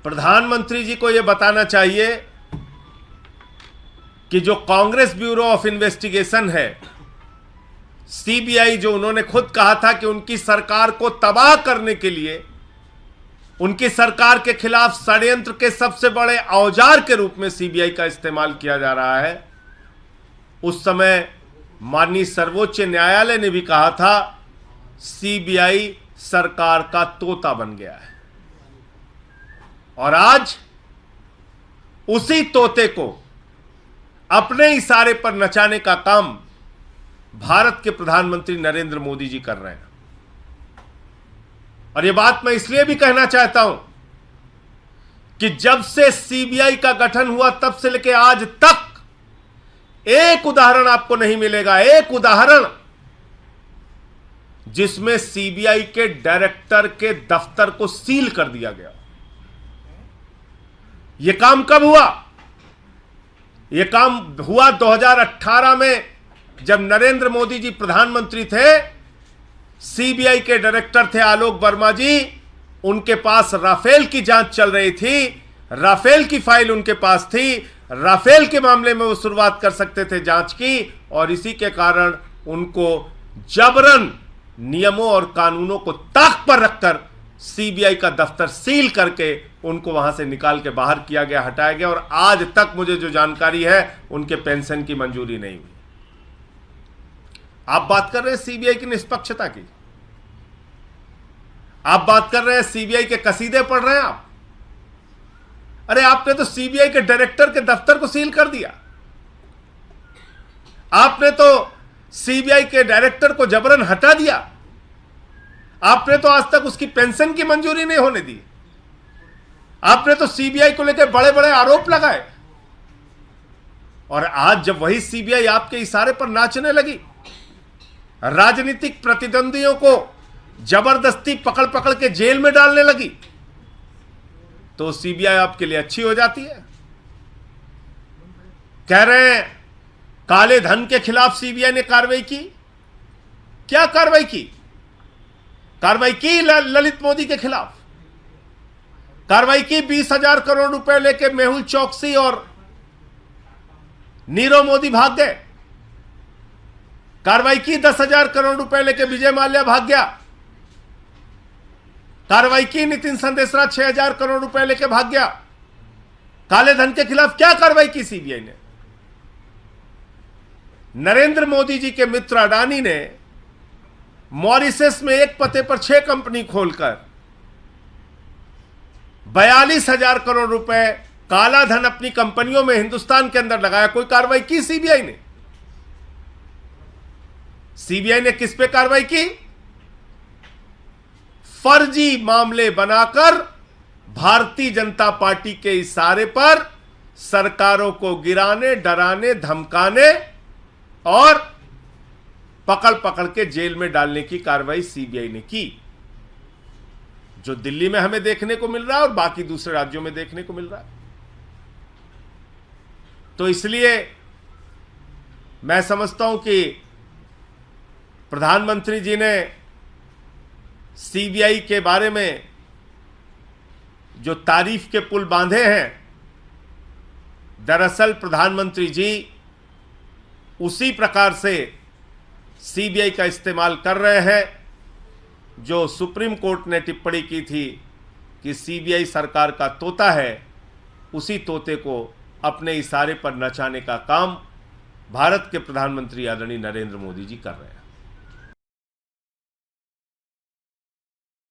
प्रधानमंत्री जी को यह बताना चाहिए कि जो कांग्रेस ब्यूरो ऑफ इन्वेस्टिगेशन है, सीबीआई, जो उन्होंने खुद कहा था कि उनकी सरकार को तबाह करने के लिए, उनकी सरकार के खिलाफ षड्यंत्र के सबसे बड़े औजार के रूप में सीबीआई का इस्तेमाल किया जा रहा है, उस समय माननीय सर्वोच्च न्यायालय ने भी कहा था सीबीआई सरकार का तोता बन गया है। और आज उसी तोते को अपने इशारे पर नचाने का काम भारत के प्रधानमंत्री नरेंद्र मोदी जी कर रहे हैं। और यह बात मैं इसलिए भी कहना चाहता हूं कि जब से सीबीआई का गठन हुआ तब से लेकर आज तक एक उदाहरण आपको नहीं मिलेगा, एक उदाहरण जिसमें सीबीआई के डायरेक्टर के दफ्तर को सील कर दिया गया। यह काम कब हुआ? यह काम हुआ 2018 में, जब नरेंद्र मोदी जी प्रधानमंत्री थे। सीबीआई के डायरेक्टर थे आलोक वर्मा जी, उनके पास राफेल की जांच चल रही थी, राफेल की फाइल उनके पास थी, राफेल के मामले में वो शुरुआत कर सकते थे जांच की, और इसी के कारण उनको जबरन नियमों और कानूनों को ताक पर रखकर सीबीआई का दफ्तर सील करके उनको वहां से निकाल के बाहर किया गया, हटाया गया। और आज तक मुझे जो जानकारी है उनके पेंशन की मंजूरी नहीं हुई। आप बात कर रहे हैं सीबीआई की निष्पक्षता की, आप बात कर रहे हैं सीबीआई के कसीदे पढ़ रहे हैं आप। अरे आपने तो सीबीआई के डायरेक्टर के दफ्तर को सील कर दिया, आपने तो सीबीआई के डायरेक्टर को जबरन हटा दिया, आपने तो आज तक उसकी पेंशन की मंजूरी नहीं होने दी, आपने तो सीबीआई को लेकर बड़े बड़े आरोप लगाए। और आज जब वही सीबीआई आपके इशारे पर नाचने लगी, राजनीतिक प्रतिद्वंदियों को जबरदस्ती पकड़ पकड़ के जेल में डालने लगी, तो सीबीआई आपके लिए अच्छी हो जाती है। कह रहे हैं काले धन के खिलाफ सीबीआई ने कार्रवाई की। क्या कार्रवाई की? कार्रवाई की ललित मोदी के खिलाफ, कार्रवाई की 20,000 करोड़ रुपए लेके मेहुल चौकसी और नीरव मोदी भाग गए, कार्रवाई की 10,000 करोड़ रुपए लेके विजय माल्या भाग गया, कार्रवाई की नितिन संदेशरा 6,000 करोड़ रुपए लेके भाग गया। काले धन के खिलाफ क्या कार्रवाई की सीबीआई ने? नरेंद्र मोदी जी के मित्र अडानी ने मॉरिशस में एक पते पर 6 कंपनी खोलकर 42,000 करोड़ रुपए काला धन अपनी कंपनियों में हिंदुस्तान के अंदर लगाया। कोई कार्रवाई की सीबीआई ने? सीबीआई ने किस पे कार्रवाई की? फर्जी मामले बनाकर भारतीय जनता पार्टी के इशारे पर सरकारों को गिराने, डराने, धमकाने और पकड़ पकड़ के जेल में डालने की कार्रवाई सीबीआई ने की, जो दिल्ली में हमें देखने को मिल रहा है और बाकी दूसरे राज्यों में देखने को मिल रहा है। तो इसलिए मैं समझता हूं कि प्रधानमंत्री जी ने सीबीआई के बारे में जो तारीफ के पुल बांधे हैं, दरअसल प्रधानमंत्री जी उसी प्रकार से सीबीआई का इस्तेमाल कर रहे हैं जो सुप्रीम कोर्ट ने टिप्पणी की थी कि सीबीआई सरकार का तोता है। उसी तोते को अपने इशारे पर नचाने का काम भारत के प्रधानमंत्री आदरणीय नरेंद्र मोदी जी कर रहे हैं।